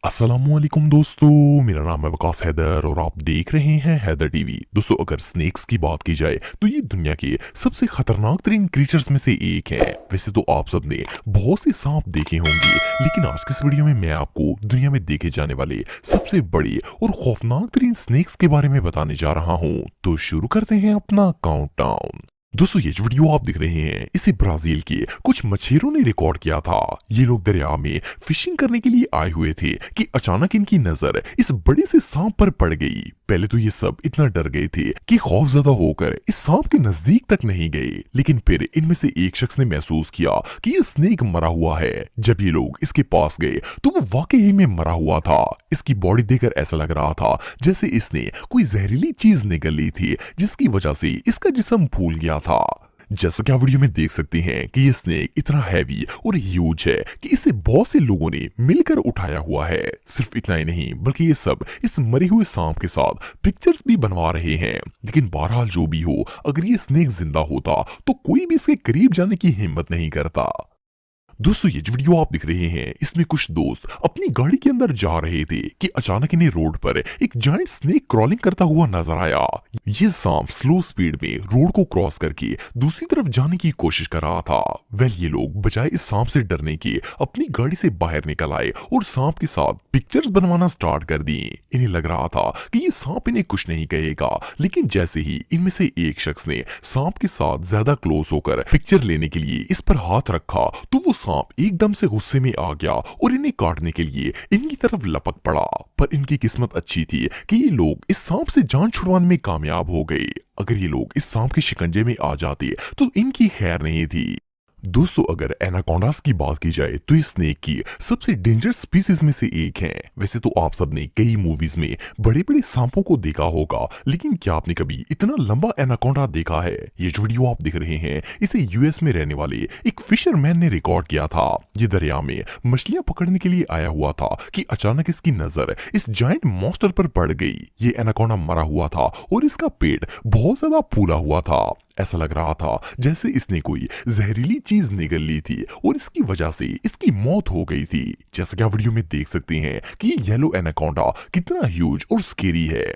अस्सलामुअलैकुम दोस्तों, मेरा नाम है वकास हैदर और आप देख रहे हैं हैदर टीवी। दोस्तों, अगर स्नेक्स की बात की जाए तो ये दुनिया के सबसे खतरनाक तरीन क्रीचर्स में से एक है। वैसे तो आप सब ने बहुत से सांप देखे होंगे, लेकिन आज की इस वीडियो में मैं आपको दुनिया में देखे जाने वाले सबसे बड़े और खौफनाक तरीन स्नेक्स के बारे में बताने जा रहा हूँ। तो शुरू करते हैं अपना काउंटडाउन। दोस्तों, ये जो वीडियो आप देख रहे हैं इसे ब्राजील के कुछ मछेरों ने रिकॉर्ड किया था। ये लोग दरिया में फिशिंग करने के लिए आए हुए थे कि अचानक इनकी नजर इस बड़े से सांप पर पड़ गई। पहले तो ये सब इतना डर गए थे कि खौफजदा होकर इस सांप के नजदीक तक नहीं गए, लेकिन फिर इनमें से एक शख्स ने महसूस किया कि ये स्नेक मरा हुआ है। जब ये लोग इसके पास गए तो वो वाकई में मरा हुआ था। इसकी बॉडी देखकर ऐसा लग रहा था जैसे इसने कोई जहरीली चीज निगल ली थी, जिसकी वजह से इसका जिस्म फूल गया था। जैसा कि आप वीडियो में देख सकते हैं कि ये स्नेक इतना हैवी और ह्यूज है कि इसे बहुत से लोगों ने मिलकर उठाया हुआ है। सिर्फ इतना ही नहीं, बल्कि ये सब इस मरे हुए सांप के साथ पिक्चर्स भी बनवा रहे हैं। लेकिन बहरहाल जो भी हो, अगर ये स्नेक जिंदा होता तो कोई भी इसके करीब जाने की हिम्मत नहीं करता। दोस्तों, ये जो वीडियो आप दिख रहे हैं इसमें कुछ दोस्त अपनी गाड़ी के अंदर जा रहे थे कि अचानक इन्हें रोड पर एक जायंट स्नेक क्रॉलिंग करता हुआ नजर आया। ये सांप स्लो स्पीड में रोड को क्रॉस करके दूसरी तरफ जाने की कोशिश कर रहा था। ये लोग बजाय इस सांप से डरने के अपनी गाड़ी से बाहर निकल आए और सांप के साथ पिक्चर्स बनवाना स्टार्ट कर दी। इन्हें लग रहा था कि ये सांप इन्हें कुछ नहीं कहेगा, लेकिन जैसे ही इनमें से एक शख्स ने सांप के साथ ज्यादा क्लोज होकर पिक्चर लेने के लिए इस पर हाथ रखा तो वो सांप एकदम से गुस्से में आ गया और इन्हें काटने के लिए इनकी तरफ लपक पड़ा। पर इनकी किस्मत अच्छी थी कि ये लोग इस सांप से जान छुड़वाने में कामयाब हो गए। अगर ये लोग इस सांप के शिकंजे में आ जाते तो इनकी खैर नहीं थी। दोस्तों, अगर एनाकोंडास की बात की जाए तो ये स्नेक की सबसे डेंजरस स्पीसीज में से एक है। वैसे तो आप सबने कई मूवीज में बड़े बड़े सांपों को देखा होगा, लेकिन क्या आपने कभी इतना लंबा एनाकोंडा देखा है? ये जो वीडियो आप देख रहे हैं इसे यूएस में रहने वाले एक फिशरमैन ने रिकॉर्ड किया था। ये दरिया में मछलियां पकड़ने के लिए आया हुआ था कि अचानक इसकी नजर इस जायंट मॉन्स्टर पर पड़ गई। ये एनाकोंडा मरा हुआ था और इसका पेट बहुत ज्यादा फूला हुआ था। ऐसा लग रहा था जैसे इसने कोई जहरीली चीज निगल ली थी और इसकी वजह से इसकी मौत हो गई थी। जैसा कि आप वीडियो में देख सकते हैं कि ये येलो एनाकोंडा कितना ह्यूज और स्केरी है।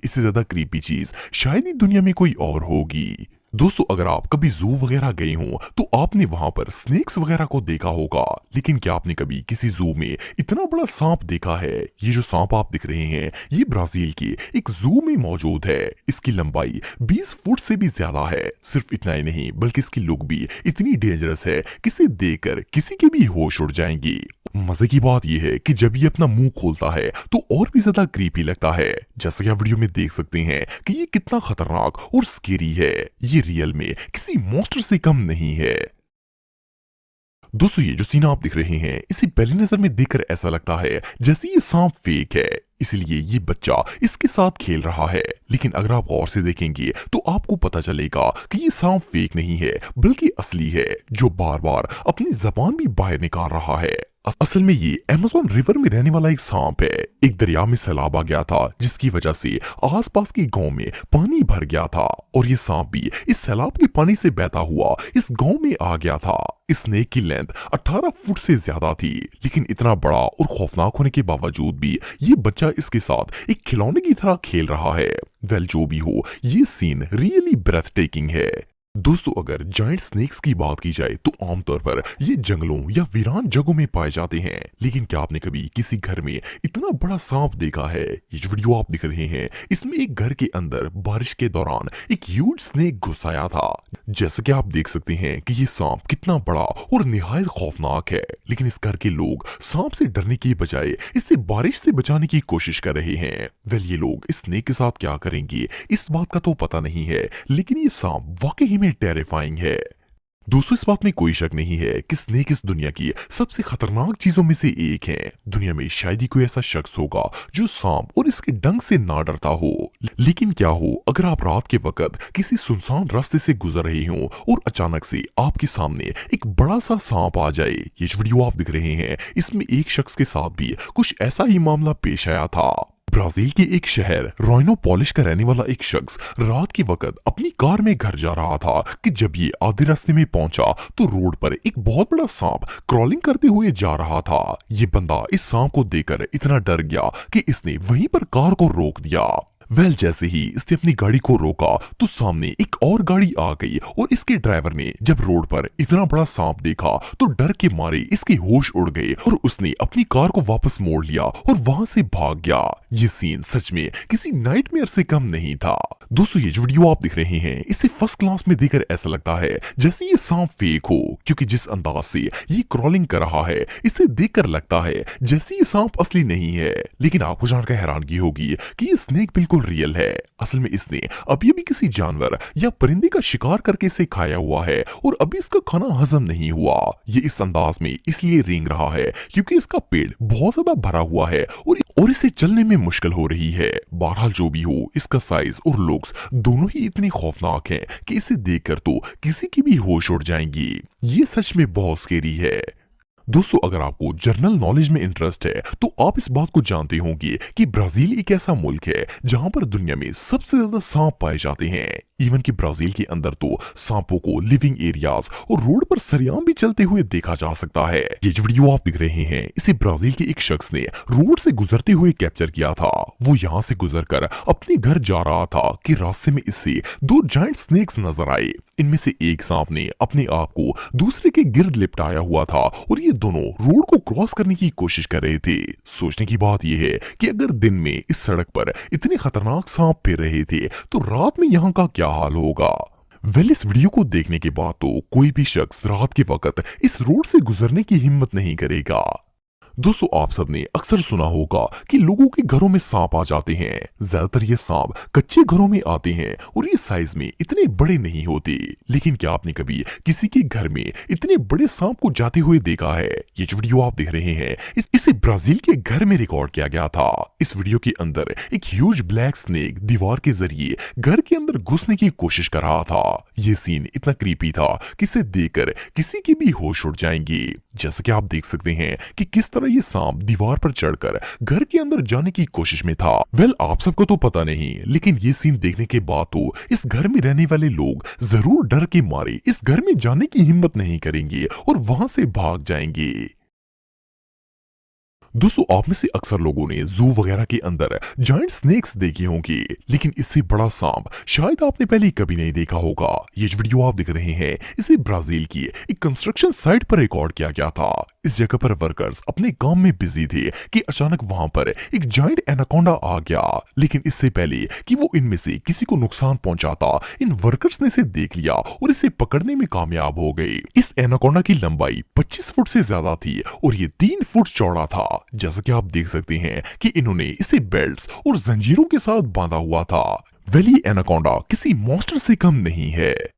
इससे ज्यादा क्रीपी चीज शायद ही दुनिया में कोई और होगी। दोस्तों, अगर आप कभी जू वगैरह गए हो तो आपने वहां पर स्नेक्स वगैरह को देखा होगा, लेकिन क्या आपने कभी किसी जू में इतना बड़ा सांप देखा है? ये जो सांप आप दिख रहे हैं ये ब्राजील के एक जू में मौजूद है। इसकी लंबाई 20 फुट से भी ज्यादा है। सिर्फ इतना ही नहीं, बल्कि इसकी लुक भी इतनी डेंजरस है कि इसे देखकर किसी के भी होश उड़ जाएंगे। मजे की बात यह है कि जब ये अपना मुंह खोलता है तो और भी ज्यादा क्रीपी लगता है। जैसा कि आप वीडियो में देख सकते हैं कि ये कितना खतरनाक और स्केरी है। ये रियल में किसी मॉन्स्टर से कम नहीं है। दोस्तों, ये जो सीन आप दिख रहे हैं इसे पहली नजर में देखकर ऐसा लगता है जैसे ये सांप फेक है, इसलिए ये बच्चा इसके साथ खेल रहा है। लेकिन अगर आप गौर से देखेंगे तो आपको पता चलेगा कि ये सांप फेक नहीं है, बल्कि असली है, जो बार बार अपनी जबान भी बाहर निकाल रहा है। असल में ये अमेज़न रिवर में रहने वाला एक सांप है। एक दरिया में सैलाब आ गया था, जिसकी वजह से आसपास के गांव में पानी भर गया था और ये सांप भी इस सैलाब के पानी से बहता हुआ इस गांव में आ गया था। इस स्नेक की लेंथ 18 फुट से ज्यादा थी, लेकिन इतना बड़ा और खौफनाक होने के बावजूद भी ये बच्चा इसके साथ एक खिलौने की तरह खेल रहा है। जो भी हो, ये सीन रियली ब्रेथ टेकिंग है। दोस्तों, अगर जायंट स्नेक्स की बात की जाए तो आमतौर पर ये जंगलों या वीरान जगहों में पाए जाते हैं, लेकिन क्या आपने कभी किसी घर में इतना बड़ा सांप देखा है? ये जो वीडियो आप दिख रहे हैं इसमें एक घर के अंदर बारिश के दौरान एक ह्यूज स्नेक घुस आया था। जैसा कि आप देख सकते हैं कि ये सांप कितना बड़ा और निहायत खौफनाक है, लेकिन इस घर के लोग सांप से डरने की बजाय इससे बारिश से बचाने की कोशिश कर रहे हैं। ये लोग इस स्नेक के साथ क्या करेंगे इस बात का तो पता नहीं है, लेकिन ये सांप वाकई में टेरिफाइंग है। दोस्तों, इस बात में कोई शक नहीं है कि स्नेक इस दुनिया की सबसे खतरनाक चीजों में से एक है। दुनिया में शायद ही कोई ऐसा शख्स होगा जो सांप और इसके डंक से ना डरता हो। लेकिन क्या हो अगर आप रात के वक्त किसी सुनसान रास्ते से गुजर रहे हो और अचानक से आपके सामने एक बड़ा सा सांप आ जाए? ये जो वीडियो आप दिख रहे हैं इसमें एक शख्स के साथ भी कुछ ऐसा ही मामला पेश आया था। ब्राजील के एक शहर रोइनोपोलिस का रहने वाला एक शख्स रात के वक्त अपनी कार में घर जा रहा था कि जब ये आधे रास्ते में पहुंचा तो रोड पर एक बहुत बड़ा सांप क्रॉलिंग करते हुए जा रहा था। ये बंदा इस सांप को देखकर इतना डर गया कि इसने वहीं पर कार को रोक दिया। जैसे ही इसने अपनी गाड़ी को रोका तो सामने एक और गाड़ी आ गई और इसके ड्राइवर ने जब रोड पर इतना बड़ा सांप देखा तो डर के मारे इसके होश उड़ गए और उसने अपनी कार को वापस मोड़ लिया और वहां से भाग गया। ये सीन सच में किसी नाइटमेयर से कम नहीं था। दोस्तों, ये जो वीडियो आप देख रहे हैं इसे फर्स्ट क्लास में देखकर ऐसा लगता है जैसे ये सांप फेक हो, क्योंकि जिस अंदाज से ये क्रॉलिंग कर रहा है इसे देखकर लगता है जैसे ये सांप असली नहीं है। लेकिन आपको जानकर हैरानगी होगी कि ये स्नेक बिल्कुल रियल है। असल में इसने अभी भी किसी जानवर या परिंदे का शिकार करके इसे खाया हुआ है और अभी इसका खाना हजम नहीं हुआ। ये इस अंदाज में इसलिए रेंग रहा है क्योंकि इसका पेट बहुत ज्यादा भरा हुआ है और इसे चलने में मुश्किल हो रही है। बहरहाल जो भी हो, इसका साइज और लुक्स दोनों ही इतने खौफनाक हैं कि इसे देखकर तो किसी की भी होश उड़ जाएंगी। ये सच में बहुत स्केरी है। दोस्तों, अगर आपको जनरल नॉलेज में इंटरेस्ट है तो आप इस बात को जानते होंगे कि ब्राजील एक ऐसा मुल्क है जहां पर दुनिया में सबसे ज्यादा सांप पाए जाते हैं। इवन कि ब्राजील के अंदर तो सांपों को लिविंग एरियाज और रोड पर सरेआम भी चलते हुए देखा जा सकता है। ये जो वीडियो आप देख रहे हैं इसे ब्राजील के एक शख्स ने रोड से गुजरते हुए कैप्चर किया था। वो यहाँ से गुजरकर अपने घर जा रहा था कि रास्ते में इससे दो जायंट स्नेक्स नजर आए। इनमें से एक सांप ने अपने आप को दूसरे के गिर्द लिपटाया हुआ था और ये दोनों रोड को क्रॉस करने की कोशिश कर रहे थे। सोचने की बात यह है कि अगर दिन में इस सड़क पर इतने खतरनाक सांप फिर रहे थे तो रात में यहाँ का क्या हाल होगा। इस वीडियो को देखने के बाद तो कोई भी शख्स रात के वक्त इस रोड से गुजरने की हिम्मत नहीं करेगा। दोस्तों, आप सबने अक्सर सुना होगा कि लोगों के घरों में सांप आ जाते हैं। ज्यादातर ये सांप कच्चे घरों में आते हैं और ये साइज में इतने बड़े नहीं होते। लेकिन क्या आपने कभी किसी के घर में इतने बड़े सांप को जाते हुए देखा है? ये जो वीडियो आप देख रहे हैं इसे ब्राजील के घर में रिकॉर्ड किया गया था। इस वीडियो के अंदर एक ह्यूज ब्लैक स्नेक दीवार के जरिए घर के अंदर घुसने की कोशिश कर रहा था। ये सीन इतना क्रीपी था कि इसे देखकर किसी की भी होश उड़ जाएंगी। जैसा कि आप देख सकते हैं कि किस तरह ये सांप दीवार पर चढ़कर घर के अंदर जाने की कोशिश में था। आप सबको तो पता नहीं, लेकिन ये सीन देखने के बाद तो इस घर में रहने वाले लोग जरूर डर के मारे इस घर में जाने की हिम्मत नहीं करेंगे और वहां से भाग जाएंगे। दोस्तों, आप में से अक्सर लोगों ने जू वगैरह के अंदर जायंट स्नेक्स देखी होंगी, लेकिन इससे बड़ा सांप शायद आपने पहले कभी नहीं देखा होगा। ये जो वीडियो आप देख रहे हैं इसे ब्राजील की एक कंस्ट्रक्शन साइट पर रिकॉर्ड किया गया था। इस जगह पर वर्कर्स अपने काम में बिजी थे कि अचानक वहां पर एक जायंट एनाकोंडा आ गया। लेकिन इससे पहले कि वो इनमें से किसी को नुकसान पहुंचाता, इन वर्कर्स ने इसे देख लिया और इसे पकड़ने में कामयाब हो गए। इस एनाकोंडा की लंबाई 25 फुट से ज्यादा थी और ये 3 फुट चौड़ा था। जैसा कि आप देख सकते हैं कि इन्होंने इसे बेल्ट्स और जंजीरों के साथ बांधा हुआ था। ये एनाकोंडा किसी मॉन्स्टर से कम नहीं है।